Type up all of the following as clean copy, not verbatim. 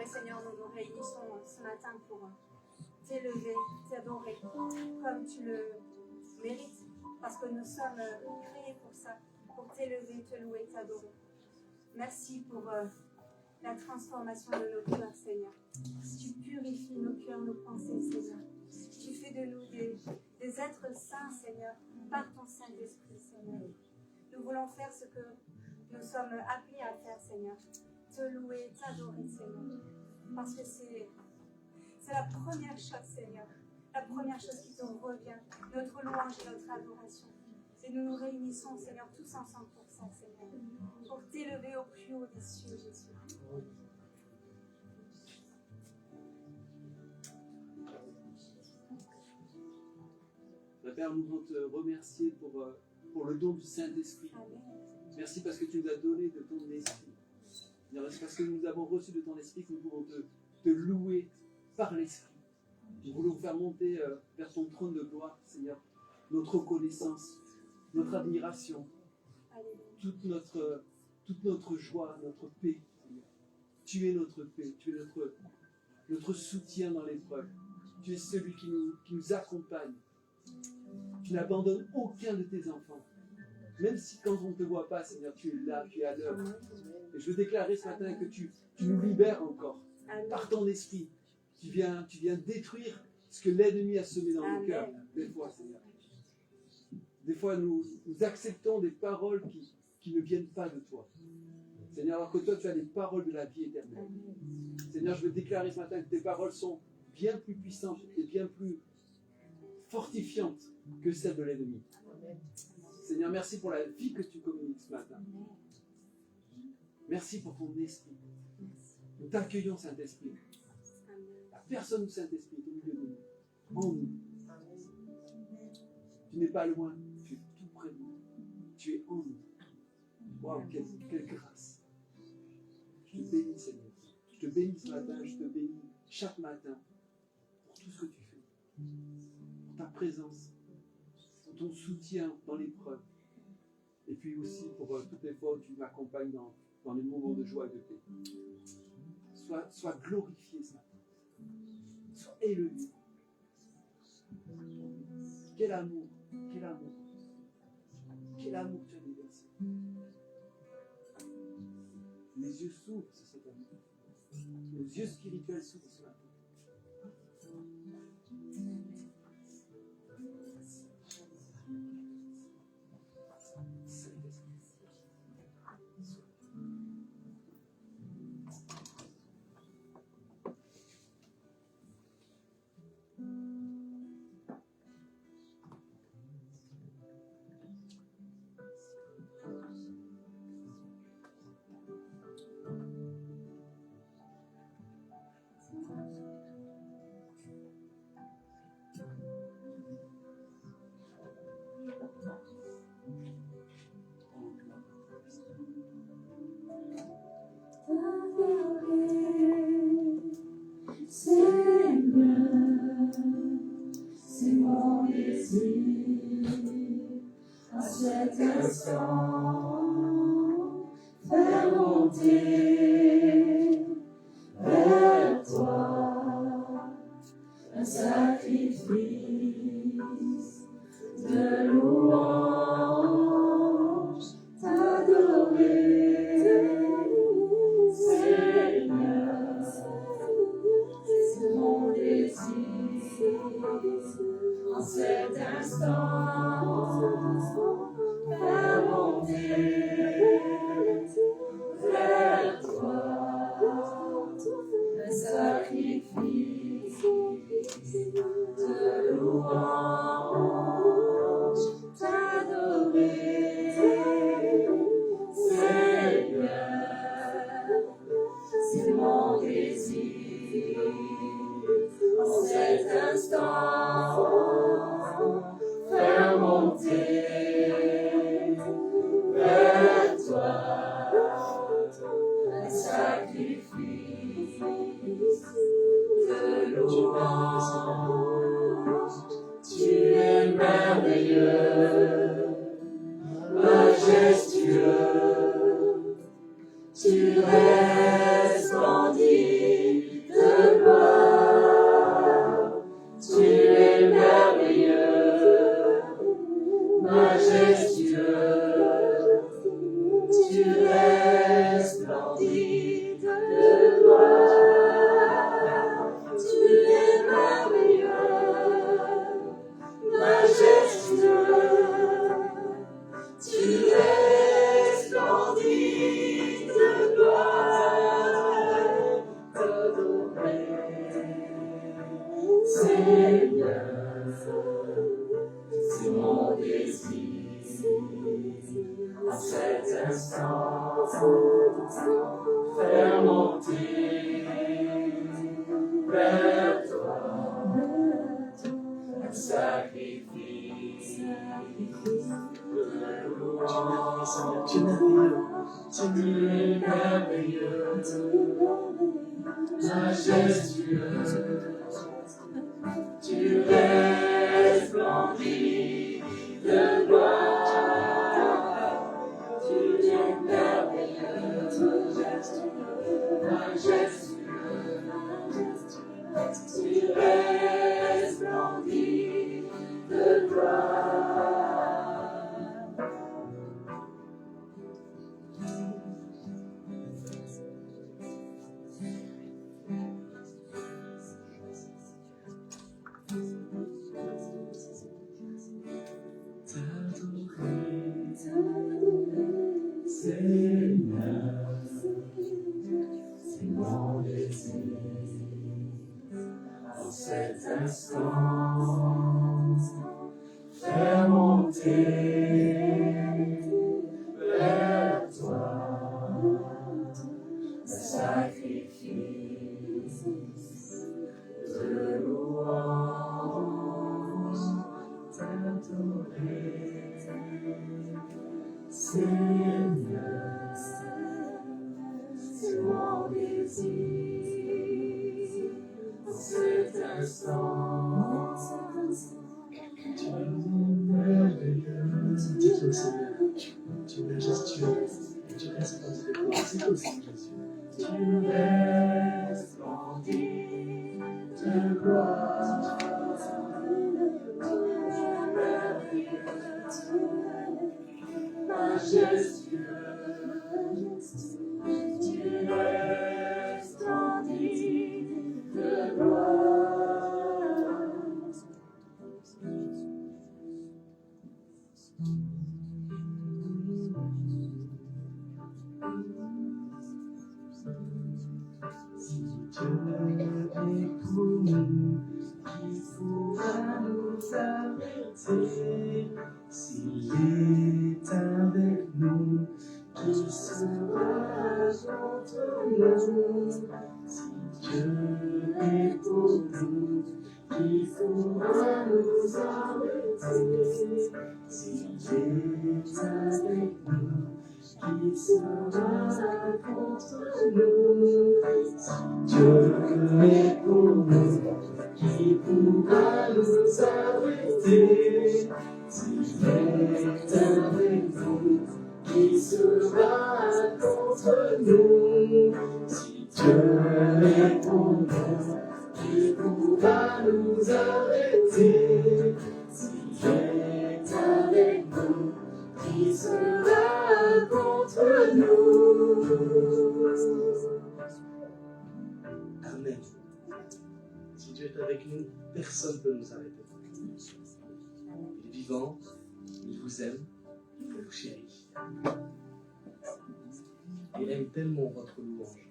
Seigneur, nous nous réunissons ce matin pour t'élever, t'adorer, comme tu le mérites, parce que nous sommes créés pour ça, pour t'élever, te louer, t'adorer. Merci pour la transformation de nos cœurs, Seigneur. Tu purifies nos cœurs, nos pensées, Seigneur. Tu fais de nous des êtres saints, Seigneur, par ton Saint-Esprit, Seigneur. Nous voulons faire ce que nous sommes appelés à faire, Seigneur. Te louer, t'adorer, Seigneur. Parce que c'est la première chose, Seigneur. La première chose qui te revient. Notre louange et notre adoration. Et nous nous réunissons, Seigneur, tous ensemble pour ça, Seigneur. Pour t'élever au plus haut des cieux, Jésus. Père, nous voulons te remercier pour le don du Saint-Esprit. Amen. Merci parce que tu nous as donné de ton esprit. C'est parce que nous avons reçu de ton esprit que nous pouvons te louer par l'esprit. Nous voulons faire monter vers ton trône de gloire, Seigneur, notre reconnaissance, notre admiration, toute notre joie, notre paix, Seigneur. Tu es notre paix, tu es notre soutien dans l'épreuve. Tu es celui qui nous accompagne. Tu n'abandonnes aucun de tes enfants. Même si quand on ne te voit pas, Seigneur, tu es là, tu es à l'œuvre. Et je veux déclarer ce matin que tu nous libères encore par ton esprit. Tu viens détruire ce que l'ennemi a semé dans nos cœurs. Des fois, Seigneur. Des fois, nous acceptons des paroles qui ne viennent pas de toi. Seigneur, alors que toi, tu as les paroles de la vie éternelle. Seigneur, je veux déclarer ce matin que tes paroles sont bien plus puissantes et bien plus fortifiante que celle de l'ennemi. Seigneur, merci pour la vie que tu communiques ce matin. Merci pour ton esprit. Nous t'accueillons, Saint-Esprit. La personne du Saint-Esprit est au milieu de nous, en nous. Tu n'es pas loin, tu es tout près de nous. Tu es en nous. Waouh, quelle grâce. Je te bénis, Seigneur. Je te bénis ce matin, je te bénis chaque matin pour tout ce que tu fais. Ta présence, pour ton soutien dans l'épreuve, et puis aussi pour toutes les fois où tu m'accompagnes dans les moments de joie et de paix. Sois glorifié ce matin, sois élevé. Quel amour, quel amour, quel amour tu as déversé. Les yeux s'ouvrent sur cet amour, nos yeux spirituels s'ouvrent ce matin. Cet instant, faire monter vers toi un sacrifice de louange, t'adorer, Seigneur, c'est mon désir en cet instant. Faire monter vers toi un sacrifice de louange, t'adorer, Seigneur, c'est mon désir en cet instant. Faire monter vers toi un sacrifice de louange. c'est mon désir. En cet instant, faire monter vers toi un sacrifice de louange. Tu es merveilleux, Tu es merveilleux, majestueux, tu resplendis de gloire. Tu es merveilleux, majestueux, tu resplendis de gloire. Seigneur, c'est mon désir. En cet instant, faire monter vers toi un sacrifice de louange, t'adorer. Seigneur, c'est mon désir. En cet instant, tu es merveilleux. dis-le au Seigneur, tu es majestueux, et tu resplendis de gloire. C'est toi aussi, Jésus. Tu resplendis de gloire. Majestueux, tu resplendis de gloire. Dieu est pour nous, qui pourra nous arrêter? S'il est avec nous, qui sera contre nous? Si Dieu est pour nous, qui pourra nous arrêter? S'il est avec nous, qui sera contre nous? Si Dieu est pour nous, qui pourra nous arrêter? S'il est avec nous, qui sera contre nous? Si Dieu est pour nous, qui pourra nous arrêter? S'il est avec nous, qui sera contre nous? Amen. Si Dieu est avec nous, personne ne peut nous arrêter. Il est vivant, il vous aime, il vous chérit. Il aime tellement votre louange.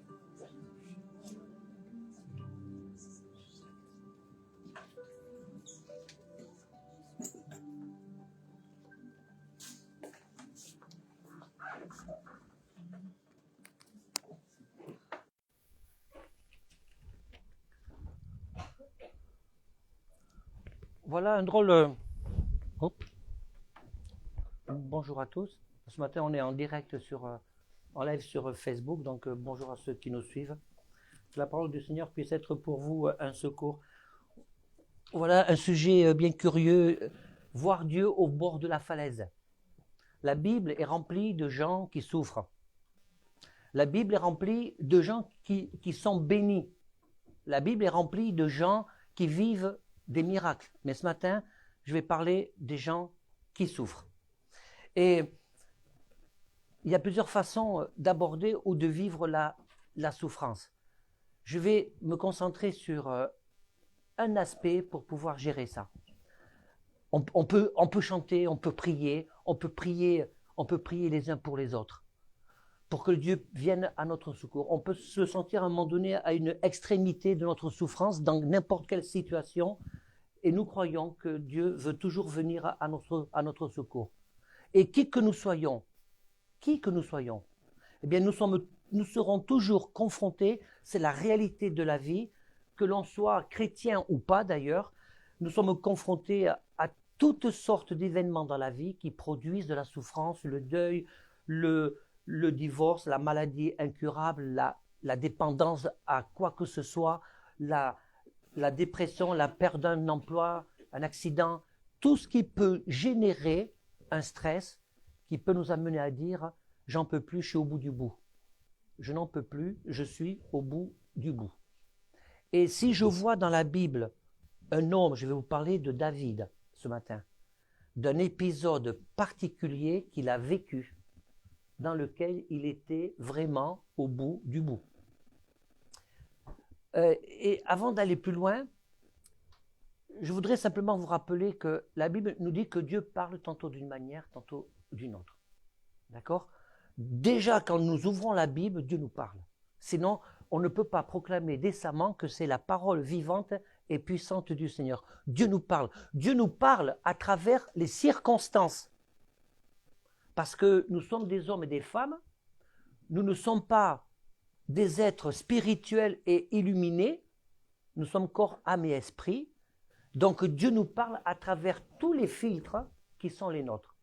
Voilà un drôle. Hop. Bonjour à tous. Ce matin, on est en direct en live sur Facebook, donc bonjour à ceux qui nous suivent. Que la parole du Seigneur puisse être pour vous un secours. Voilà un sujet bien curieux, voir Dieu au bord de la falaise. La Bible est remplie de gens qui souffrent. La Bible est remplie de gens qui sont bénis. La Bible est remplie de gens qui vivent des miracles. Mais ce matin, je vais parler des gens qui souffrent. Et il y a plusieurs façons d'aborder ou de vivre la souffrance. Je vais me concentrer sur un aspect pour pouvoir gérer ça. On peut chanter, on peut prier les uns pour les autres, pour que Dieu vienne à notre secours. On peut se sentir à un moment donné à une extrémité de notre souffrance dans n'importe quelle situation et nous croyons que Dieu veut toujours venir à notre secours. Et qui que nous soyons, eh bien nous serons toujours confrontés, c'est la réalité de la vie, que l'on soit chrétien ou pas d'ailleurs, nous sommes confrontés à toutes sortes d'événements dans la vie qui produisent de la souffrance, le deuil, le divorce, la maladie incurable, la dépendance à quoi que ce soit, la dépression, la perte d'un emploi, un accident, tout ce qui peut générer un stress qui peut nous amener à dire « j'en peux plus, je suis au bout du bout ». Je n'en peux plus, je suis au bout du bout. Et si je vois dans la Bible un homme, je vais vous parler de David ce matin, d'un épisode particulier qu'il a vécu, dans lequel il était vraiment au bout du bout. Et avant d'aller plus loin, je voudrais simplement vous rappeler que la Bible nous dit que Dieu parle tantôt d'une manière, tantôt d'une autre. D'accord ? Déjà, quand nous ouvrons la Bible, Dieu nous parle. Sinon, on ne peut pas proclamer décemment que c'est la parole vivante et puissante du Seigneur. Dieu nous parle. Dieu nous parle à travers les circonstances. Parce que nous sommes des hommes et des femmes, nous ne sommes pas des êtres spirituels et illuminés, nous sommes corps, âme et esprit. Donc Dieu nous parle à travers tous les filtres qui sont les nôtres.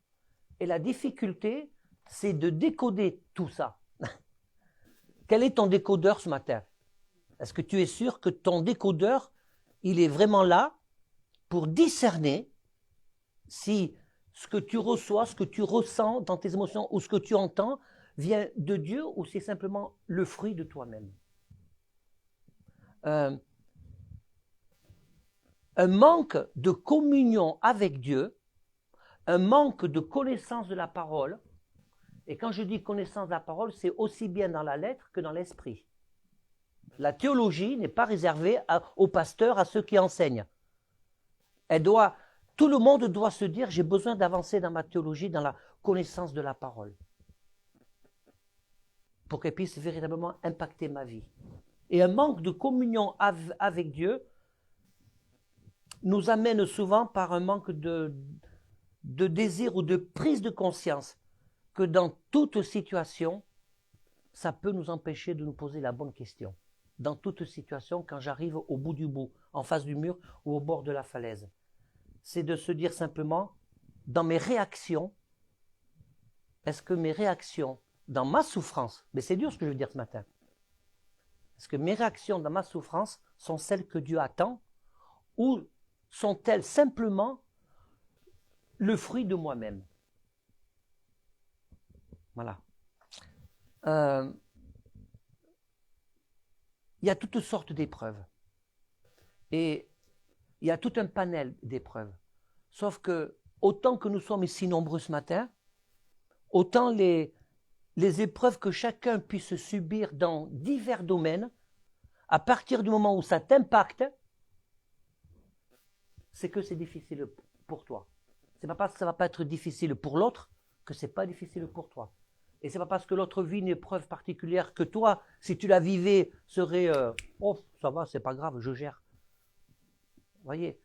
Et la difficulté, c'est de décoder tout ça. Quel est ton décodeur ce matin? Est-ce que tu es sûr que ton décodeur, il est vraiment là pour discerner si ce que tu reçois, ce que tu ressens dans tes émotions ou ce que tu entends vient de Dieu ou c'est simplement le fruit de toi-même? Un manque de communion avec Dieu, un manque de connaissance de la parole, et quand je dis connaissance de la parole, c'est aussi bien dans la lettre que dans l'esprit. La théologie n'est pas réservée aux pasteurs, à ceux qui enseignent. Tout le monde doit se dire, j'ai besoin d'avancer dans ma théologie, dans la connaissance de la parole, pour qu'elle puisse véritablement impacter ma vie. Et un manque de communion avec Dieu nous amène souvent par un manque de désir ou de prise de conscience que dans toute situation, ça peut nous empêcher de nous poser la bonne question. Dans toute situation, quand j'arrive au bout du bout, en face du mur ou au bord de la falaise, c'est de se dire simplement, dans mes réactions, est-ce que mes réactions, dans ma souffrance, mais c'est dur ce que je veux dire ce matin, est-ce que mes réactions dans ma souffrance sont celles que Dieu attend ou sont-elles simplement le fruit de moi-même? Voilà. Il y a toutes sortes d'épreuves. Et il y a tout un panel d'épreuves. Sauf que, autant que nous sommes ici nombreux ce matin, autant les épreuves que chacun puisse subir dans divers domaines, à partir du moment où ça t'impacte, c'est que c'est difficile pour toi. C'est pas parce que ça ne va pas être difficile pour l'autre que c'est pas difficile pour toi. Et c'est pas parce que l'autre vit une épreuve particulière que toi, si tu la vivais, serait oh, ça va, c'est pas grave, je gère. Vous voyez,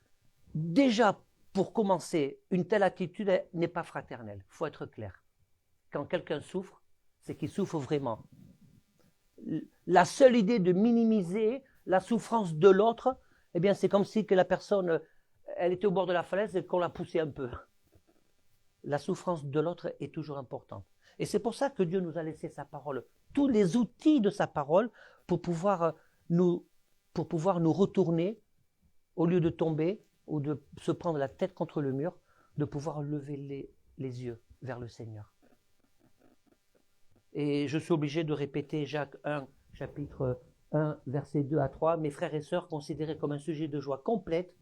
déjà, pour commencer, une telle attitude n'est pas fraternelle. Il faut être clair. Quand quelqu'un souffre, c'est qu'il souffre vraiment. La seule idée de minimiser la souffrance de l'autre, eh bien, c'est comme si que la personne, elle était au bord de la falaise et qu'on la poussait un peu. La souffrance de l'autre est toujours importante. Et c'est pour ça que Dieu nous a laissé sa parole, tous les outils de sa parole pour pouvoir nous retourner, au lieu de tomber ou de se prendre la tête contre le mur, de pouvoir lever les yeux vers le Seigneur. Et je suis obligé de répéter Jacques 1, chapitre 1, versets 2 à 3. Mes frères et sœurs, considérez comme un sujet de joie complète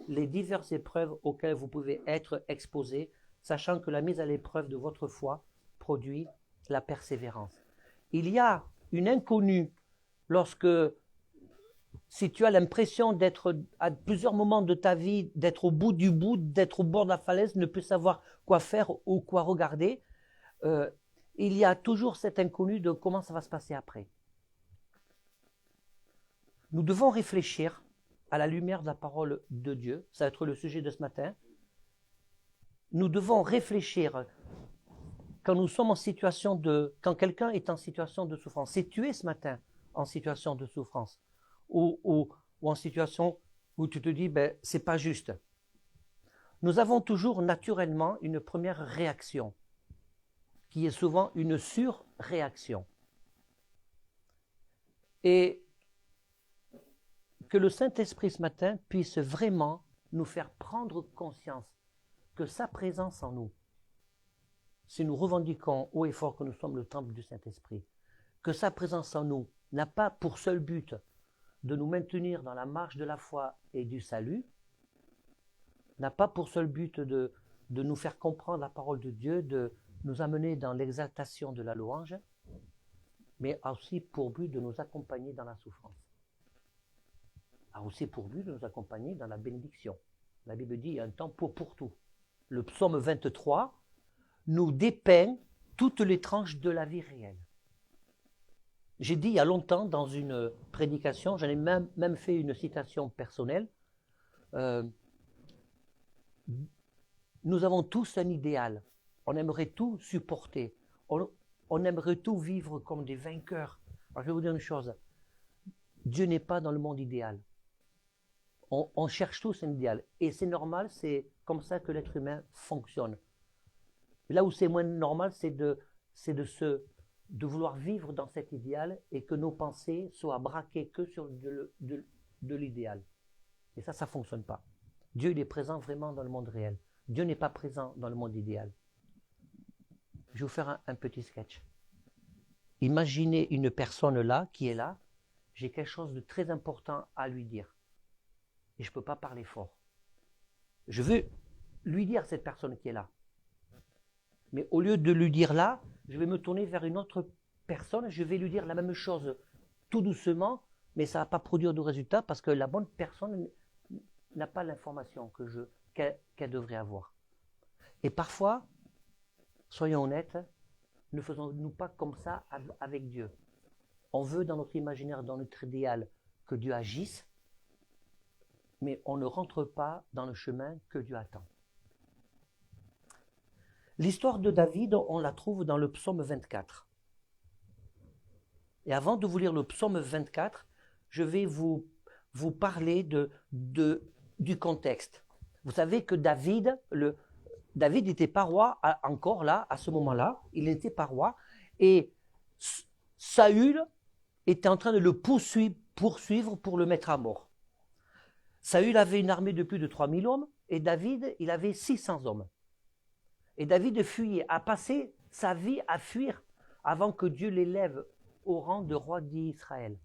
les diverses épreuves auxquelles vous pouvez être exposés, sachant que la mise à l'épreuve de votre foi produit la persévérance. Il y a une inconnue lorsque, si tu as l'impression d'être à plusieurs moments de ta vie, d'être au bout du bout, d'être au bord de la falaise, ne plus savoir quoi faire ou quoi regarder, il y a toujours cette inconnue de comment ça va se passer après. Nous devons réfléchir à la lumière de la parole de Dieu, ça va être le sujet de ce matin, nous devons réfléchir quand nous sommes en situation quand quelqu'un est en situation de souffrance. Si tu es ce matin en situation de souffrance ou en situation où tu te dis, ben, c'est pas juste. Nous avons toujours naturellement une première réaction, qui est souvent une surréaction. Et que le Saint-Esprit ce matin puisse vraiment nous faire prendre conscience que sa présence en nous, si nous revendiquons haut et fort que nous sommes le temple du Saint-Esprit, que sa présence en nous n'a pas pour seul but de nous maintenir dans la marche de la foi et du salut, n'a pas pour seul but de nous faire comprendre la parole de Dieu, de nous amener dans l'exaltation de la louange, mais a aussi pour but de nous accompagner dans la souffrance. A aussi pour but de nous accompagner dans la bénédiction. La Bible dit, il y a un temps pour tout. Le psaume 23 nous dépeint toutes les tranches de la vie réelle. J'ai dit il y a longtemps dans une prédication, j'en ai même fait une citation personnelle, nous avons tous un idéal, on aimerait tout supporter, on aimerait tout vivre comme des vainqueurs. Alors je vais vous dire une chose, Dieu n'est pas dans le monde idéal. On cherche tous un idéal, et c'est normal, c'est comme ça que l'être humain fonctionne. Là où c'est moins normal, c'est de vouloir vivre dans cet idéal et que nos pensées soient braquées que sur de l'idéal. Et ça ne fonctionne pas. Dieu, il est présent vraiment dans le monde réel. Dieu n'est pas présent dans le monde idéal. Je vais vous faire un petit sketch. Imaginez une personne là, qui est là, j'ai quelque chose de très important à lui dire. Et je ne peux pas parler fort. Je veux lui dire à cette personne qui est là. Mais au lieu de lui dire là, je vais me tourner vers une autre personne, je vais lui dire la même chose tout doucement, mais ça ne va pas produire de résultat parce que la bonne personne n'a pas l'information qu'elle devrait avoir. Et parfois, soyons honnêtes, ne faisons-nous pas comme ça avec Dieu. On veut dans notre imaginaire, dans notre idéal, que Dieu agisse, mais on ne rentre pas dans le chemin que Dieu attend. L'histoire de David, on la trouve dans le psaume 24. Et avant de vous lire le psaume 24, je vais vous parler du contexte. Vous savez que David n'était pas roi encore là, à ce moment-là, il n'était pas roi, et Saül était en train de le poursuivre pour le mettre à mort. Saül avait une armée de plus de 3000 hommes, et David, il avait 600 hommes. Et David fuyait, a passé sa vie à fuir avant que Dieu l'élève au rang de roi d'Israël.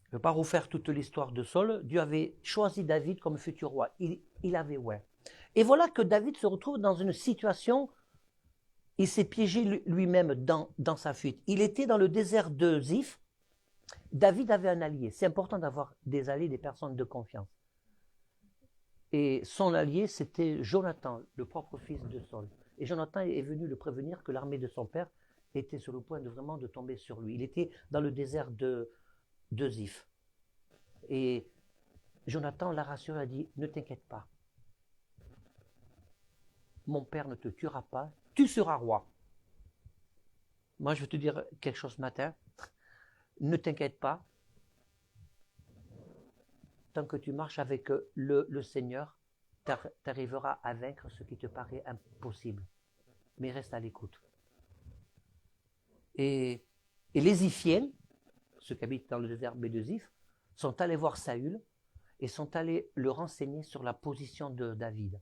Je ne vais pas refaire toute l'histoire de Saül. Dieu avait choisi David comme futur roi. Il avait ouais. Et voilà que David se retrouve dans une situation, il s'est piégé lui-même dans sa fuite. Il était dans le désert de Ziph. David avait un allié. C'est important d'avoir des alliés, des personnes de confiance. Et son allié, c'était Jonathan, le propre fils de Saül. Et Jonathan est venu le prévenir que l'armée de son père était sur le point de tomber sur lui. Il était dans le désert de Ziph. Et Jonathan l'a rassuré, a dit, ne t'inquiète pas. Mon père ne te tuera pas, tu seras roi. Moi, je vais te dire quelque chose ce matin. Ne t'inquiète pas. Tant que tu marches avec le Seigneur, tu arriveras à vaincre ce qui te paraît impossible. Mais reste à l'écoute. Et les Ziphiens, ceux qui habitent dans le désert de Ziph, sont allés voir Saül et sont allés le renseigner sur la position de David.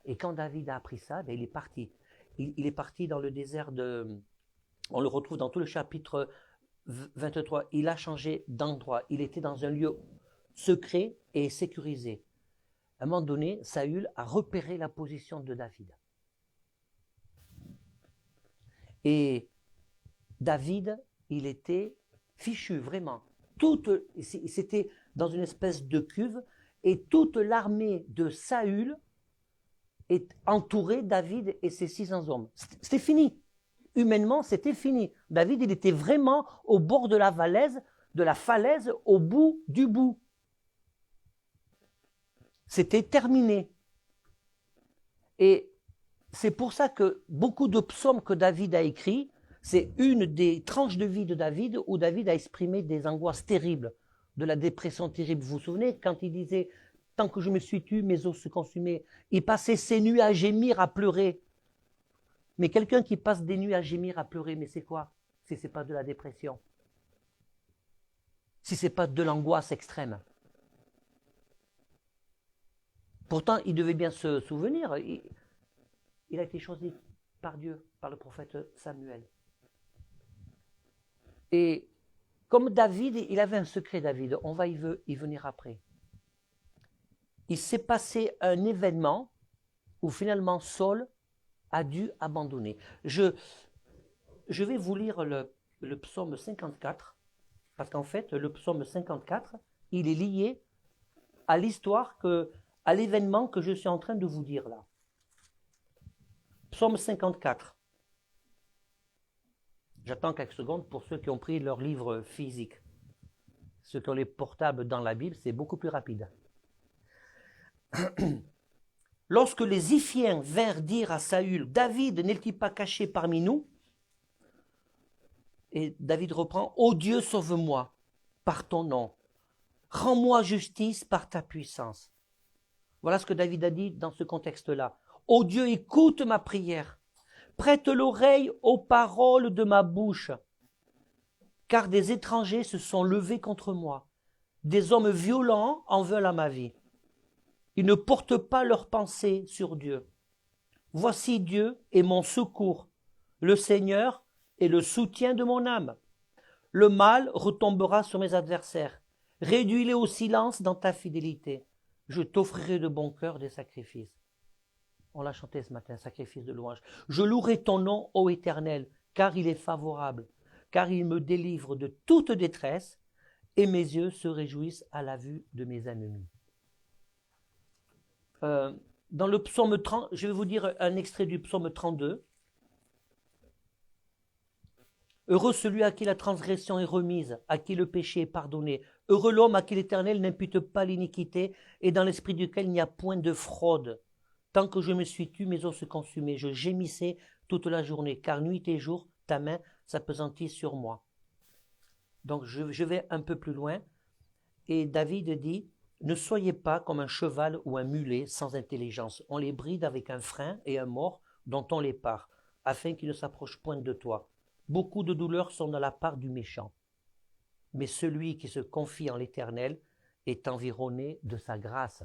Et quand David a appris ça, il est parti. Il est parti dans le désert on le retrouve dans tout le chapitre 23. Il a changé d'endroit. Il était dans un lieu secret et sécurisé. À un moment donné, Saül a repéré la position de David. Et David, il était fichu, vraiment. C'était dans une espèce de cuve, et toute l'armée de Saül est entourée David et ses 600 hommes. C'était fini. Humainement, c'était fini. David, il était vraiment au bord de la falaise, au bout du bout. C'était terminé. Et c'est pour ça que beaucoup de psaumes que David a écrits, c'est une des tranches de vie de David où David a exprimé des angoisses terribles, de la dépression terrible. Vous vous souvenez, quand il disait « Tant que je me suis tu, mes os se consumaient », il passait ses nuits à gémir, à pleurer. Mais quelqu'un qui passe des nuits à gémir, à pleurer, mais c'est quoi si ce n'est pas de la dépression? Si ce n'est pas de l'angoisse extrême? Pourtant, il devait bien se souvenir. Il a été choisi par Dieu, par le prophète Samuel. Et comme David, il avait un secret, David, on va y venir après. Il s'est passé un événement où finalement Saul a dû abandonner. Je vais vous lire le psaume 54, parce qu'en fait, le psaume 54, il est lié à l'histoire, à l'événement que je suis en train de vous dire là. Psaume 54. J'attends quelques secondes pour ceux qui ont pris leur livre physique. Ceux qui ont les portables dans la Bible, c'est beaucoup plus rapide. Lorsque les Ziphiens vinrent dire à Saül, « David n'est-il pas caché parmi nous ?» Et David reprend, « Ô Dieu, sauve-moi par ton nom. Rends-moi justice par ta puissance. » Voilà ce que David a dit dans ce contexte-là. « Ô Dieu, écoute ma prière. Prête l'oreille aux paroles de ma bouche. Car des étrangers se sont levés contre moi. Des hommes violents en veulent à ma vie. Ils ne portent pas leurs pensées sur Dieu. Voici Dieu est mon secours. Le Seigneur est le soutien de mon âme. Le mal retombera sur mes adversaires. Réduis-les au silence dans ta fidélité. Je t'offrirai de bon cœur des sacrifices. » On l'a chanté ce matin, sacrifice de louange. « Je louerai ton nom, ô Éternel, car il est favorable, car il me délivre de toute détresse, et mes yeux se réjouissent à la vue de mes ennemis. » Dans le psaume 30, je vais vous dire un extrait du psaume 32. « Heureux celui à qui la transgression est remise, à qui le péché est pardonné. Heureux l'homme à qui l'Éternel n'impute pas l'iniquité et dans l'esprit duquel il n'y a point de fraude. Tant que je me suis tu, mes os se consumaient. Je gémissais toute la journée, car nuit et jour, ta main s'appesantit sur moi. » Donc je vais un peu plus loin. Et David dit, « Ne soyez pas comme un cheval ou un mulet sans intelligence. On les bride avec un frein et un mors dont on les pare, afin qu'ils ne s'approchent point de toi. Beaucoup de douleurs sont dans la part du méchant. Mais celui qui se confie en l'Éternel est environné de sa grâce.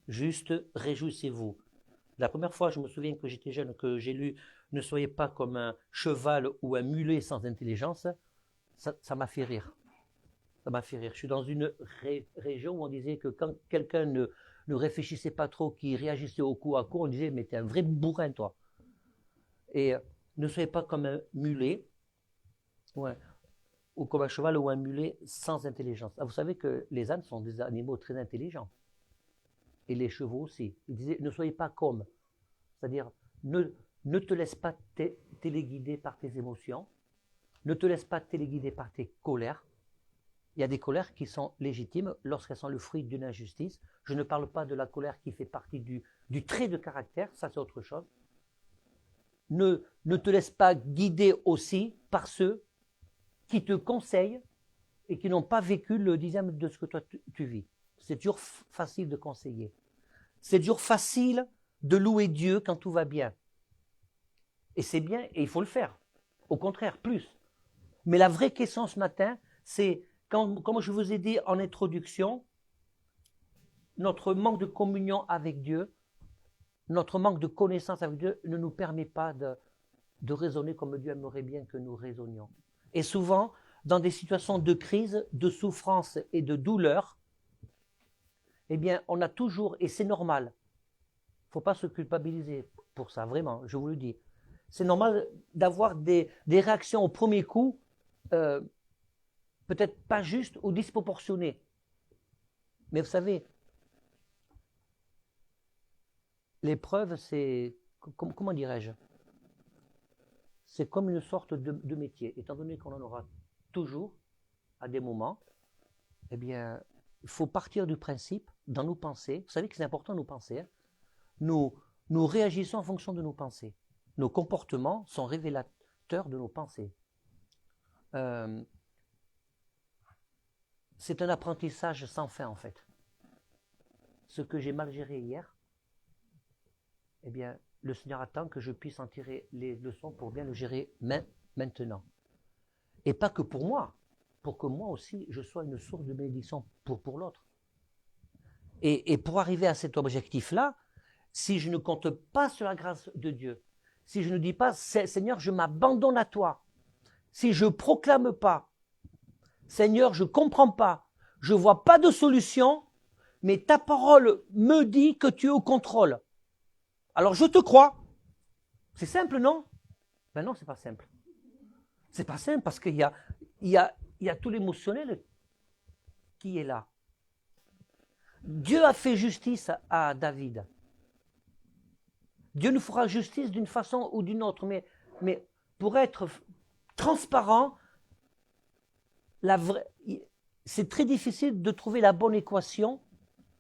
Juste, réjouissez-vous. » La première fois, je me souviens que j'étais jeune, que j'ai lu « Ne soyez pas comme un cheval ou un mulet sans intelligence », ça m'a fait rire. Ça m'a fait rire. Je suis dans une région où on disait que quand quelqu'un ne réfléchissait pas trop, qui réagissait au coup à coup, on disait « Mais t'es un vrai bourrin, toi ». Et ne soyez pas comme un mulet, ou comme un cheval ou un mulet sans intelligence. Ah, vous savez que les ânes sont des animaux très intelligents. Et les chevaux aussi. Il disait, ne soyez pas comme. C'est-à-dire, ne te laisse pas téléguider par tes émotions. Ne te laisse pas téléguider par tes colères. Il y a des colères qui sont légitimes lorsqu'elles sont le fruit d'une injustice. Je ne parle pas de la colère qui fait partie du trait de caractère, ça c'est autre chose. Ne te laisse pas guider aussi par ceux qui te conseillent et qui n'ont pas vécu le dixième de ce que toi tu vis. C'est toujours facile de conseiller. C'est toujours facile de louer Dieu quand tout va bien. Et c'est bien, et il faut le faire. Au contraire, plus. Mais la vraie question ce matin, c'est, comme je vous ai dit en introduction, notre manque de communion avec Dieu, notre manque de connaissance avec Dieu ne nous permet pas de raisonner comme Dieu aimerait bien que nous raisonnions. Et souvent, dans des situations de crise, de souffrance et de douleur, eh bien, on a toujours, et c'est normal, il ne faut pas se culpabiliser pour ça, vraiment, je vous le dis. C'est normal d'avoir des réactions au premier coup, peut-être pas justes ou disproportionnées. Mais vous savez, l'épreuve, c'est, comment dirais-je, c'est comme une sorte de métier. Étant donné qu'on en aura toujours, à des moments, eh bien, il faut partir du principe, dans nos pensées, vous savez que c'est important nos pensées, hein, nous réagissons en fonction de nos pensées. Nos comportements sont révélateurs de nos pensées. C'est un apprentissage sans fin en fait. Ce que j'ai mal géré hier, eh bien, le Seigneur attend que je puisse en tirer les leçons pour bien le gérer maintenant. Et pas que pour que moi aussi, je sois une source de bénédiction pour l'autre. Et pour arriver à cet objectif-là, si je ne compte pas sur la grâce de Dieu, si je ne dis pas, Seigneur, je m'abandonne à toi, si je ne proclame pas, Seigneur, je ne comprends pas, je ne vois pas de solution, mais ta parole me dit que tu es au contrôle. Alors je te crois. C'est simple, non? Ben non, c'est pas simple. C'est pas simple parce qu'il y a tout l'émotionnel qui est là. Dieu a fait justice à David. Dieu nous fera justice d'une façon ou d'une autre, mais pour être transparent, c'est très difficile de trouver la bonne équation,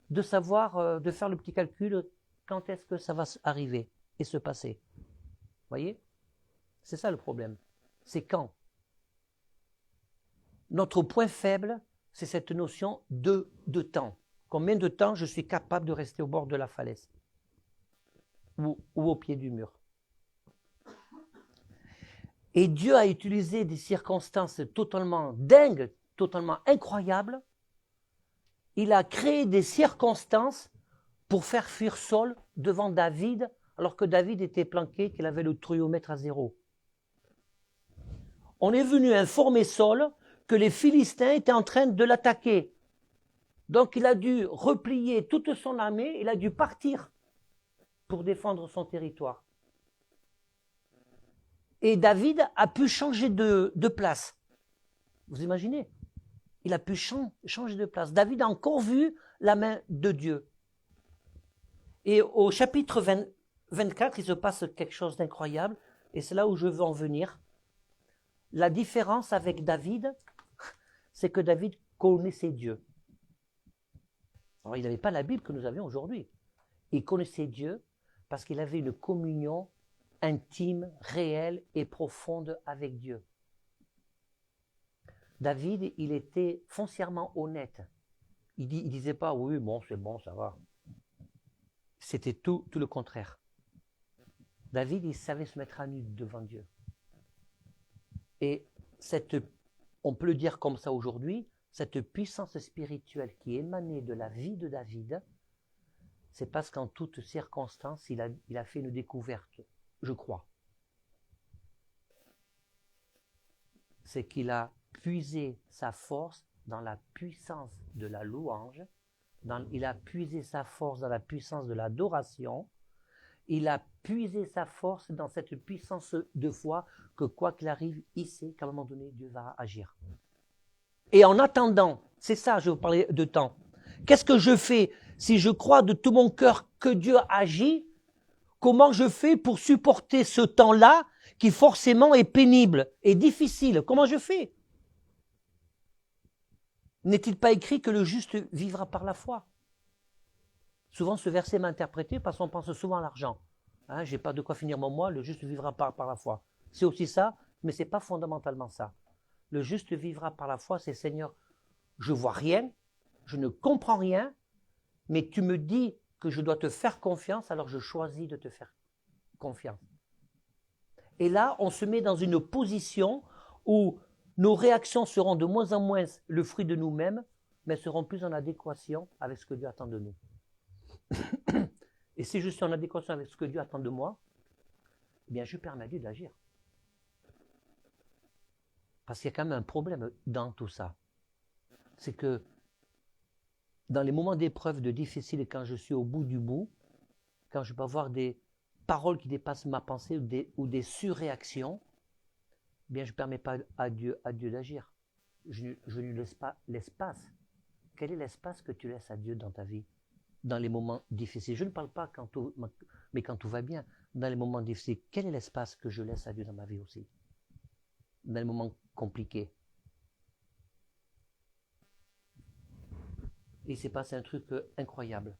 de savoir, de faire le petit calcul, quand est-ce que ça va arriver et se passer. Vous voyez? C'est ça le problème. C'est quand. Notre point faible, c'est cette notion de temps. Combien de temps je suis capable de rester au bord de la falaise ou au pied du mur. Et Dieu a utilisé des circonstances totalement dingues, totalement incroyables. Il a créé des circonstances pour faire fuir Saul devant David, alors que David était planqué, qu'il avait le trouillomètre à 0. On est venu informer Saul que les Philistins étaient en train de l'attaquer. Donc il a dû replier toute son armée, il a dû partir pour défendre son territoire. Et David a pu changer de place. Vous imaginez? Il a pu changer de place. David a encore vu la main de Dieu. Et au chapitre 24, il se passe quelque chose d'incroyable, et c'est là où je veux en venir. La différence avec David, c'est que David connaissait Dieu. Alors, il n'avait pas la Bible que nous avions aujourd'hui. Il connaissait Dieu parce qu'il avait une communion intime, réelle et profonde avec Dieu. David, il était foncièrement honnête. Il ne disait pas, oui, bon, c'est bon, ça va. C'était tout le contraire. David, il savait se mettre à nu devant Dieu. Et on peut le dire comme ça aujourd'hui, cette puissance spirituelle qui émanait de la vie de David, c'est parce qu'en toutes circonstances, il a fait une découverte, je crois. C'est qu'il a puisé sa force dans la puissance de la louange, il a puisé sa force dans la puissance de l'adoration, il a puisé sa force dans cette puissance de foi que quoi qu'il arrive, il sait qu'à un moment donné, Dieu va agir. Et en attendant, c'est ça, je vais vous parler de temps. Qu'est-ce que je fais si je crois de tout mon cœur que Dieu agit? Comment je fais pour supporter ce temps-là qui forcément est pénible et difficile? Comment je fais? N'est-il pas écrit que le juste vivra par la foi? Souvent, ce verset m'a interprété parce qu'on pense souvent à l'argent. Hein, j'ai pas de quoi finir mon mois, le juste vivra par la foi. C'est aussi ça, mais c'est pas fondamentalement ça. Le juste vivra par la foi, c'est Seigneur, je vois rien, je ne comprends rien, mais tu me dis que je dois te faire confiance, alors je choisis de te faire confiance. Et là, on se met dans une position où nos réactions seront de moins en moins le fruit de nous-mêmes, mais seront plus en adéquation avec ce que Dieu attend de nous. Et si je suis en adéquation avec ce que Dieu attend de moi, eh bien je permets à Dieu d'agir. Parce qu'il y a quand même un problème dans tout ça. C'est que dans les moments d'épreuve, de difficile, et quand je suis au bout du bout, quand je peux avoir des paroles qui dépassent ma pensée ou des surréactions, eh bien je ne permets pas à Dieu d'agir. Je ne lui laisse pas l'espace. Quel est l'espace que tu laisses à Dieu dans ta vie? Dans les moments difficiles. Je ne parle pas mais quand tout va bien. Dans les moments difficiles, quel est l'espace que je laisse à Dieu dans ma vie aussi? Dans les moments compliqués. Et il s'est passé un truc incroyable.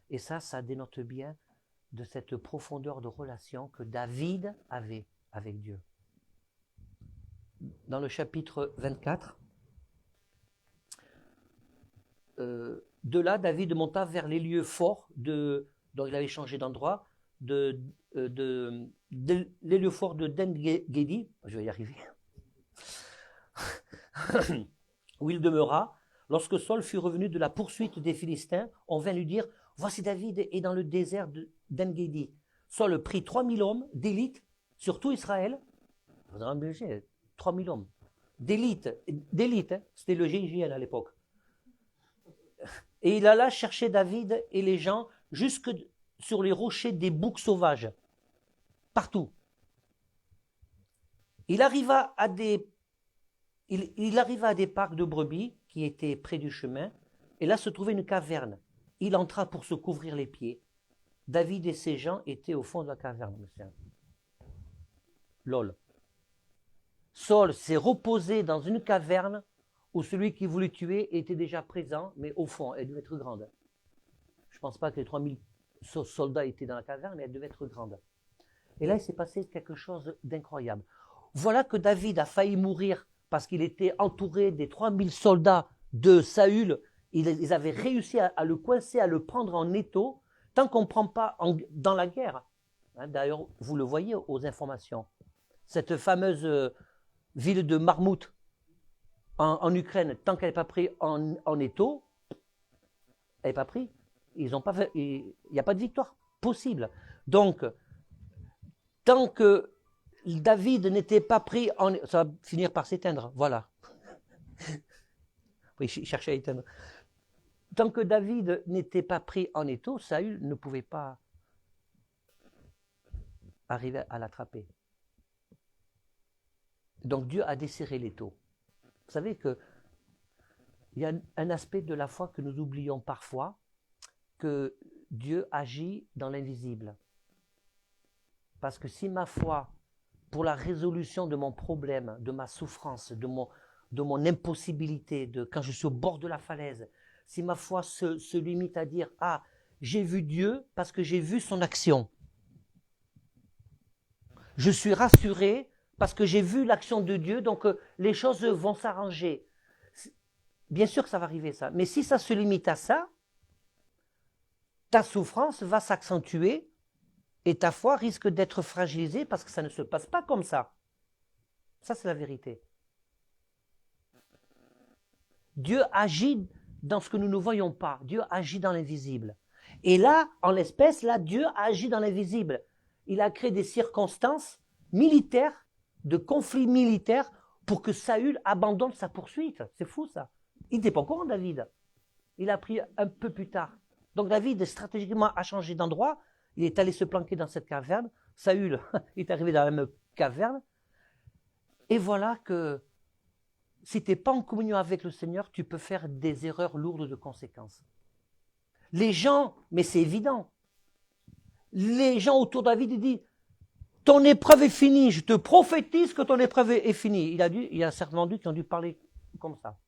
Et ça dénote bien de cette profondeur de relation que David avait avec Dieu. Dans le chapitre 24, de là, David monta vers les lieux forts, donc il avait changé d'endroit, les lieux forts de Den-Gedi, je vais y arriver, où il demeura. Lorsque Saul fut revenu de la poursuite des Philistins, on vint lui dire, voici David est dans le désert d'En-Gedi. Saul prit 3000 hommes d'élite sur tout Israël. Vous avez obligé, 3000 hommes d'élite, hein, c'était le GIGN à l'époque. Et il alla chercher David et les gens jusque sur les rochers des boucs sauvages, partout. Il arriva à des parcs de brebis qui étaient près du chemin, et là se trouvait une caverne. Il entra pour se couvrir les pieds. David et ses gens étaient au fond de la caverne. Lol. Saul s'est reposé dans une caverne où celui qui voulait tuer était déjà présent, mais au fond, elle devait être grande. Je ne pense pas que les 3000 soldats étaient dans la caverne, mais elle devait être grande. Et là, il s'est passé quelque chose d'incroyable. Voilà que David a failli mourir parce qu'il était entouré des 3000 soldats de Saül. Ils avaient réussi à le coincer, à le prendre en étau, tant qu'on ne prend pas dans la guerre. Hein, d'ailleurs, vous le voyez aux informations. Cette fameuse ville de Marmout, en Ukraine, tant qu'elle n'est pas prise en étau, elle n'est pas prise. Il n'y a pas de victoire possible. Donc, tant que David n'était pas pris en... Ça va finir par s'éteindre, voilà. Oui, je cherchais à éteindre. Tant que David n'était pas pris en étau, Saül ne pouvait pas arriver à l'attraper. Donc Dieu a desserré l'étau. Vous savez qu'il y a un aspect de la foi que nous oublions parfois, que Dieu agit dans l'invisible. Parce que si ma foi, pour la résolution de mon problème, de ma souffrance, de mon impossibilité, quand je suis au bord de la falaise, si ma foi se limite à dire « Ah, j'ai vu Dieu parce que j'ai vu son action. Je suis rassuré parce que j'ai vu l'action de Dieu, donc les choses vont s'arranger. » Bien sûr que ça va arriver ça, mais si ça se limite à ça, ta souffrance va s'accentuer et ta foi risque d'être fragilisée parce que ça ne se passe pas comme ça. Ça, c'est la vérité. Dieu agit dans ce que nous ne voyons pas. Dieu agit dans l'invisible. Et là, en l'espèce, là, Dieu agit dans l'invisible. Il a créé des circonstances militaires, de conflits militaires, pour que Saül abandonne sa poursuite. C'est fou, ça. Il n'était pas au courant, David. Il a pris un peu plus tard. Donc David, stratégiquement, a changé d'endroit. Il est allé se planquer dans cette caverne. Saül est arrivé dans la même caverne. Et voilà que si tu n'es pas en communion avec le Seigneur, tu peux faire des erreurs lourdes de conséquences. Les gens, mais c'est évident, les gens autour de David, ils disent « Ton épreuve est finie, je te prophétise que ton épreuve est finie. » Il y a certainement qui ont dû parler comme ça.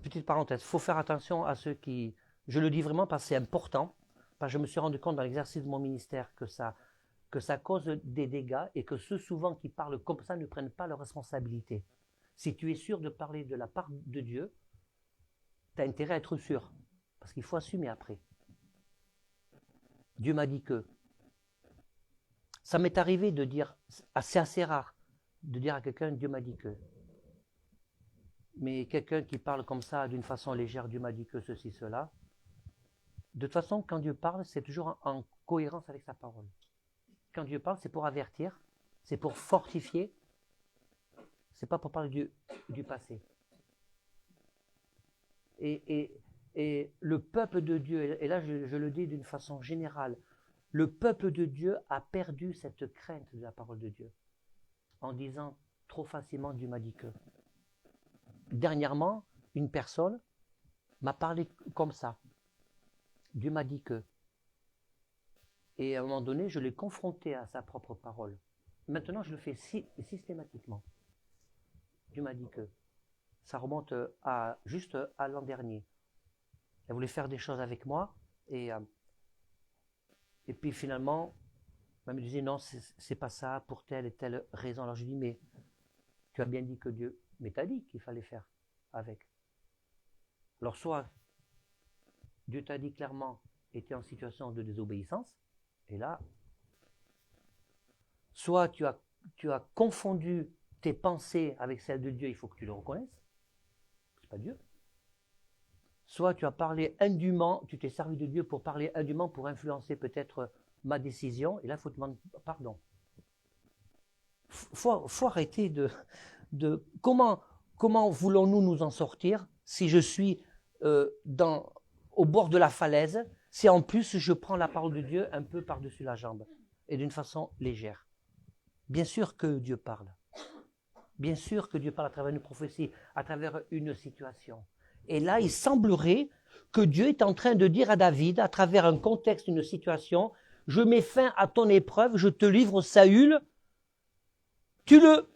Petite parenthèse, il faut faire attention à ceux qui... Je le dis vraiment parce que c'est important, parce que je me suis rendu compte dans l'exercice de mon ministère que ça cause des dégâts et que ceux souvent qui parlent comme ça ne prennent pas leurs responsabilités. Si tu es sûr de parler de la part de Dieu, tu as intérêt à être sûr, parce qu'il faut assumer après. Dieu m'a dit que. Ça m'est arrivé de dire, c'est assez rare, de dire à quelqu'un, Dieu m'a dit que. Mais quelqu'un qui parle comme ça, d'une façon légère, Dieu m'a dit que ceci, cela. De toute façon, quand Dieu parle, c'est toujours en cohérence avec sa parole. Quand Dieu parle, c'est pour avertir, c'est pour fortifier, c'est pas pour parler du passé. Et le peuple de Dieu, et là je le dis d'une façon générale, le peuple de Dieu a perdu cette crainte de la parole de Dieu en disant trop facilement Dieu m'a dit que. Dernièrement, une personne m'a parlé comme ça. Dieu m'a dit que. Et à un moment donné, je l'ai confronté à sa propre parole. Maintenant, je le fais systématiquement. Dieu m'a dit que. ça remonte juste à l'an dernier. Elle voulait faire des choses avec moi et puis finalement, elle me disait non, c'est pas ça pour telle et telle raison. Alors je dis mais tu as bien dit que Dieu, mais t'as dit qu'il fallait faire avec. Alors soit Dieu t'a dit clairement, était en situation de désobéissance, et là, soit tu as confondu tes pensées avec celles de Dieu, il faut que tu le reconnaisses, c'est pas Dieu. Soit tu as parlé indûment, tu t'es servi de Dieu pour parler indûment, pour influencer peut-être ma décision, et là il faut te demander pardon. Faut arrêter de comment voulons-nous nous en sortir si je suis au bord de la falaise, si en plus je prends la parole de Dieu un peu par-dessus la jambe et d'une façon légère. Bien sûr que Dieu parle. Bien sûr que Dieu parle à travers une prophétie, à travers une situation. Et là, il semblerait que Dieu est en train de dire à David, à travers un contexte, une situation, je mets fin à ton épreuve, je te livre Saül, tue-le.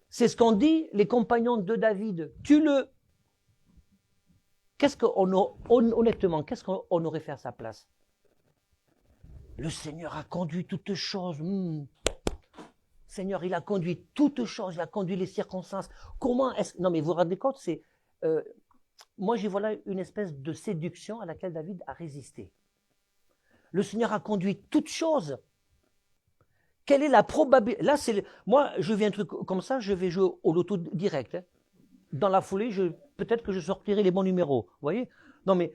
C'est ce qu'ont dit les compagnons de David, tue-le. Honnêtement, qu'est-ce qu'on aurait fait à sa place? Le Seigneur a conduit toutes choses. Seigneur, il a conduit toutes choses, il a conduit les circonstances. Comment est-ce... Non, mais vous vous rendez compte, moi, j'y vois là une espèce de séduction à laquelle David a résisté. Le Seigneur a conduit toutes choses. Quelle est la probabilité? Là, moi, je vis un truc comme ça, je vais jouer au loto direct. Hein. Dans la foulée, peut-être que je sortirai les bons numéros. Vous voyez? Non, mais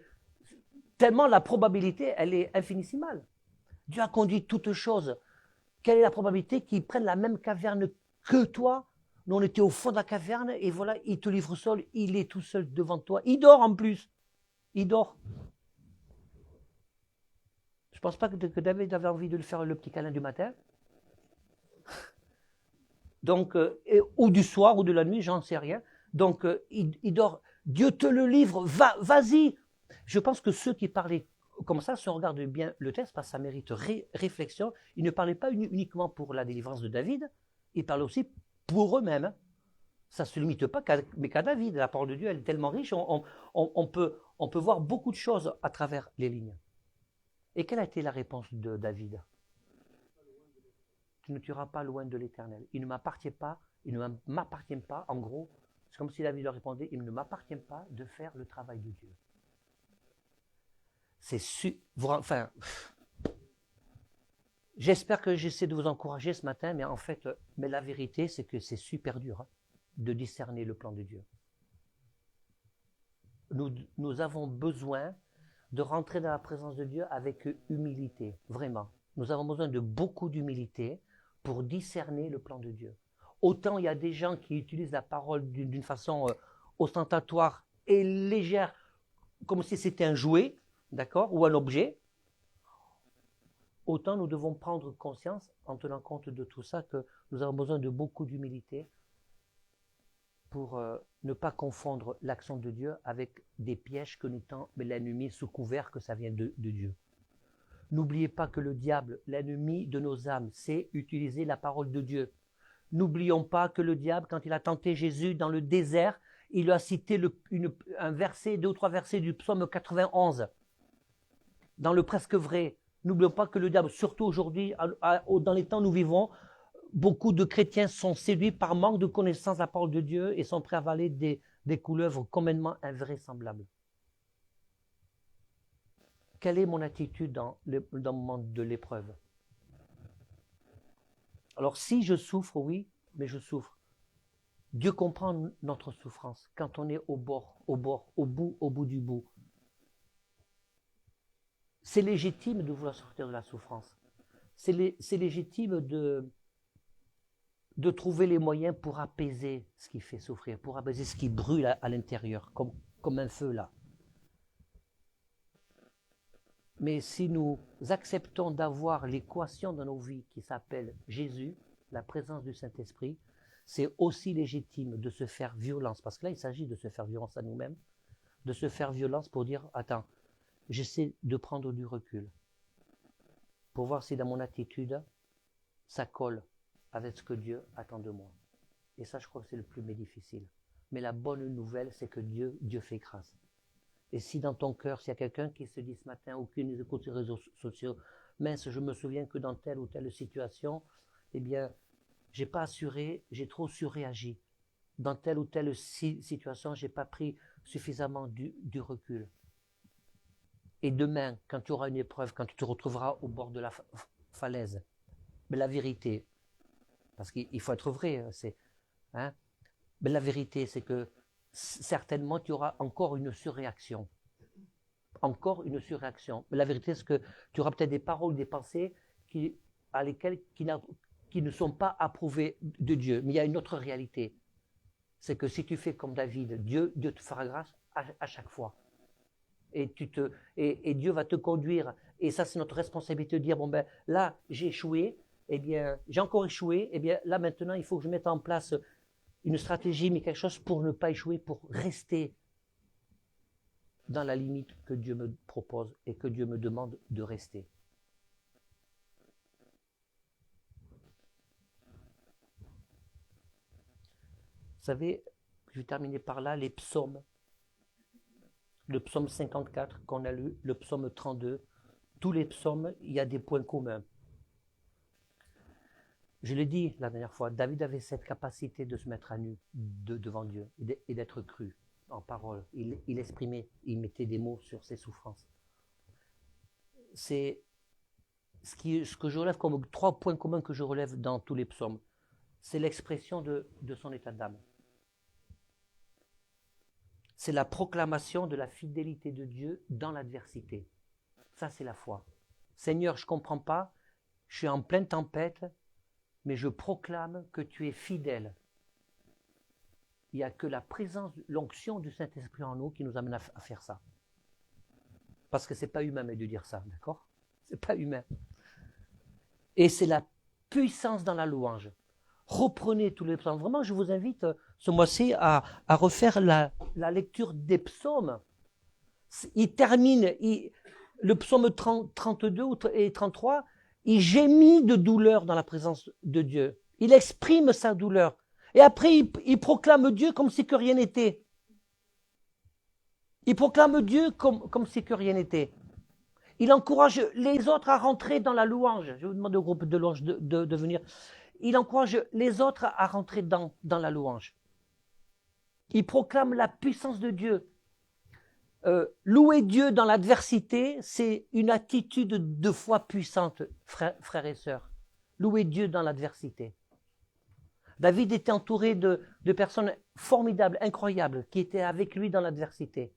tellement la probabilité, elle est infinitsimale. Dieu a conduit toutes choses. Quelle est la probabilité qu'il prenne la même caverne que toi? Nous, on était au fond de la caverne et voilà, il te livre seul, il est tout seul devant toi. Il dort en plus. Il dort. Je ne pense pas que David avait envie de lui faire le petit câlin du matin. Donc, ou du soir ou de la nuit, j'en sais rien. Donc, il dort. Dieu te le livre, vas-y. Je pense que ceux qui parlaient comme ça, si on regarde bien le texte, parce que ça mérite réflexion, ils ne parlaient pas uniquement pour la délivrance de David, ils parlaient aussi pour eux-mêmes. Ça ne se limite pas qu'à David. La parole de Dieu, elle est tellement riche, on peut voir beaucoup de choses à travers les lignes. Et quelle a été la réponse de David? Tu ne tueras pas loin de l'Éternel. Il ne m'appartient pas, en gros, c'est comme si David leur répondait, il ne m'appartient pas de faire le travail de Dieu. Enfin, j'espère que j'essaie de vous encourager ce matin, mais en fait, la vérité, c'est que c'est super dur de discerner le plan de Dieu. Nous avons besoin de rentrer dans la présence de Dieu avec humilité, vraiment. Nous avons besoin de beaucoup d'humilité pour discerner le plan de Dieu. Autant il y a des gens qui utilisent la parole d'une façon ostentatoire et légère, comme si c'était un jouet, d'accord, ou un objet, autant nous devons prendre conscience, en tenant compte de tout ça, que nous avons besoin de beaucoup d'humilité pour ne pas confondre l'action de Dieu avec des pièges que nous tend l'ennemi sous couvert que ça vient de Dieu. N'oubliez pas que le diable, l'ennemi de nos âmes, sait utiliser la parole de Dieu. N'oublions pas que le diable, quand il a tenté Jésus dans le désert, il lui a cité un verset, 2 ou 3 versets du psaume 91. Dans le presque vrai, n'oublions pas que le diable, surtout aujourd'hui, dans les temps où nous vivons, beaucoup de chrétiens sont séduits par manque de connaissance de la parole de Dieu et sont prêts à avaler des couleuvres complètement invraisemblables. Quelle est mon attitude dans le moment de l'épreuve? Alors si je souffre, oui, mais je souffre. Dieu comprend notre souffrance quand on est au bout du bout. C'est légitime de vouloir sortir de la souffrance. C'est légitime de trouver les moyens pour apaiser ce qui fait souffrir, pour apaiser ce qui brûle à l'intérieur, comme un feu là. Mais si nous acceptons d'avoir l'équation dans nos vies qui s'appelle Jésus, la présence du Saint-Esprit, c'est aussi légitime de se faire violence, parce que là il s'agit de se faire violence à nous-mêmes, de se faire violence pour dire, attends, j'essaie de prendre du recul, pour voir si dans mon attitude, ça colle avec ce que Dieu attend de moi. Et ça, je crois que c'est le plus difficile. Mais la bonne nouvelle, c'est que Dieu fait grâce. Et si dans ton cœur, s'il y a quelqu'un qui se dit ce matin, ou qui nous écoute sur les réseaux sociaux, mince, je me souviens que dans telle ou telle situation, eh bien, j'ai pas assuré, j'ai trop surréagi. Dans telle ou telle situation, j'ai pas pris suffisamment du recul. Et demain, quand tu auras une épreuve, quand tu te retrouveras au bord de la falaise, mais la vérité, parce qu'il faut être vrai, mais la vérité, c'est que certainement tu auras encore une surréaction. Encore une surréaction. Mais la vérité, c'est que tu auras peut-être des paroles, des pensées qui ne sont pas approuvées de Dieu. Mais il y a une autre réalité. C'est que si tu fais comme David, Dieu te fera grâce à chaque fois. Et Dieu va te conduire. Et ça, c'est notre responsabilité de dire, bon ben là, j'ai échoué, eh bien, j'ai encore échoué, eh bien là maintenant, il faut que je mette en place une stratégie, mais quelque chose pour ne pas échouer, pour rester dans la limite que Dieu me propose et que Dieu me demande de rester. Vous savez, je vais terminer par là, les psaumes. Le psaume 54 qu'on a lu, le psaume 32, tous les psaumes, il y a des points communs. Je l'ai dit la dernière fois, David avait cette capacité de se mettre à nu devant Dieu et d'être cru en parole. Il exprimait, il mettait des mots sur ses souffrances. C'est ce que je relève comme 3 points communs que je relève dans tous les psaumes. C'est l'expression de son état d'âme. C'est la proclamation de la fidélité de Dieu dans l'adversité. Ça, c'est la foi. Seigneur, je ne comprends pas, je suis en pleine tempête, mais je proclame que tu es fidèle. Il n'y a que la présence, l'onction du Saint-Esprit en nous qui nous amène à faire ça. Parce que ce n'est pas humain de dire ça, d'accord? Ce n'est pas humain. Et c'est la puissance dans la louange. Reprenez tous les psaumes. Vraiment, je vous invite ce mois-ci à refaire la lecture des psaumes. Il termine, le psaume 32 et 33, il gémit de douleur dans la présence de Dieu. Il exprime sa douleur. Et après, il proclame Dieu comme si que rien n'était. Il proclame Dieu comme si que rien n'était. Il encourage les autres à rentrer dans la louange. Je vous demande au groupe de louange de venir. Il encourage les autres à rentrer dans la louange. Il proclame la puissance de Dieu. Louer Dieu dans l'adversité, c'est une attitude de foi puissante, frères et sœurs. Louer Dieu dans l'adversité. David était entouré de personnes formidables, incroyables, qui étaient avec lui dans l'adversité.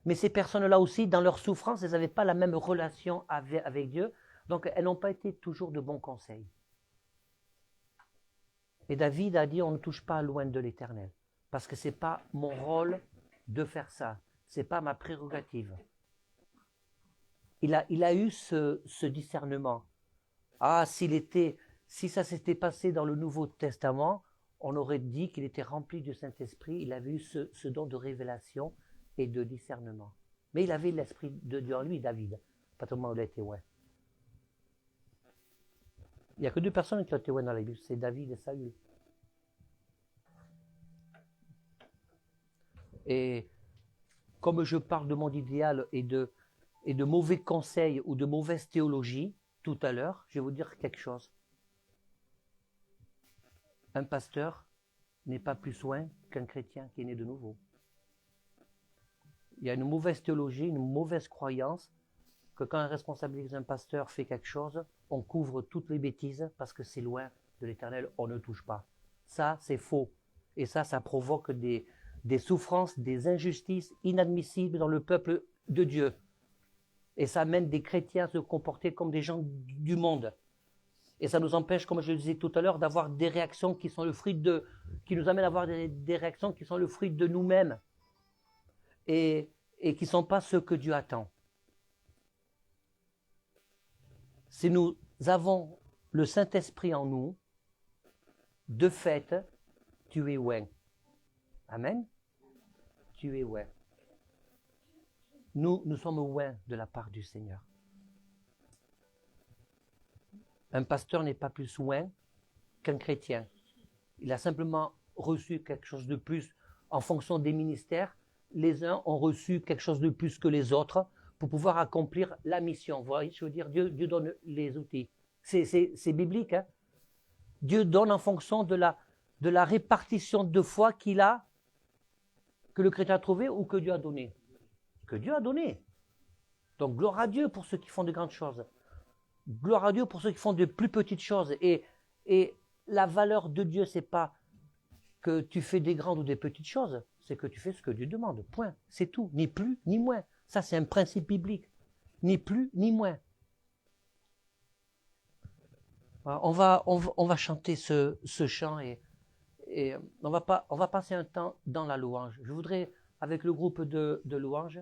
Mais ces personnes-là aussi, dans leur souffrance, elles n'avaient pas la même relation avec Dieu, donc elles n'ont pas été toujours de bons conseils. Et David a dit, on ne touche pas loin de l'Éternel, parce que ce n'est pas mon rôle de faire ça. Ce n'est pas ma prérogative. Il a eu ce discernement. Ah, si ça s'était passé dans le Nouveau Testament, on aurait dit qu'il était rempli du Saint-Esprit, il avait eu ce don de révélation et de discernement. Mais il avait l'Esprit de Dieu en lui, David. Pas tout le monde l'était, ouais. Il n'y a que 2 personnes qui ont été ouais dans la Bible, c'est David et Saül. Et comme je parle de mon idéal et de mauvais conseils ou de mauvaise théologie, tout à l'heure, je vais vous dire quelque chose. Un pasteur n'est pas plus loin qu'un chrétien qui est né de nouveau. Il y a une mauvaise théologie, une mauvaise croyance, que quand un responsable d'un pasteur fait quelque chose, on couvre toutes les bêtises parce que c'est loin de l'Éternel, on ne touche pas. Ça, c'est faux. Et ça provoque des souffrances, des injustices inadmissibles dans le peuple de Dieu. Et ça amène des chrétiens à se comporter comme des gens du monde. Et ça nous empêche, comme je le disais tout à l'heure, d'avoir des réactions qui sont le fruit qui nous amènent à avoir des réactions qui sont le fruit de nous-mêmes et qui ne sont pas ce que Dieu attend. Si nous avons le Saint-Esprit en nous, de fait, tu es loin. Amen. Tu es loin. Nous sommes loin de la part du Seigneur. Un pasteur n'est pas plus loin qu'un chrétien. Il a simplement reçu quelque chose de plus en fonction des ministères. Les uns ont reçu quelque chose de plus que les autres pour pouvoir accomplir la mission. Vous voyez, je veux dire, Dieu donne les outils. C'est biblique, hein? Dieu donne en fonction de la répartition de foi qu'il a, que le chrétien a trouvé ou que Dieu a donné. Que Dieu a donné. Donc gloire à Dieu pour ceux qui font de grandes choses. Gloire à Dieu pour ceux qui font de plus petites choses. Et la valeur de Dieu, c'est pas que tu fais des grandes ou des petites choses, c'est que tu fais ce que Dieu demande. Point. C'est tout. Ni plus, ni moins. Ça, c'est un principe biblique. Ni plus, ni moins. On va chanter ce chant et on va passer un temps dans la louange. Je voudrais, avec le groupe de louange,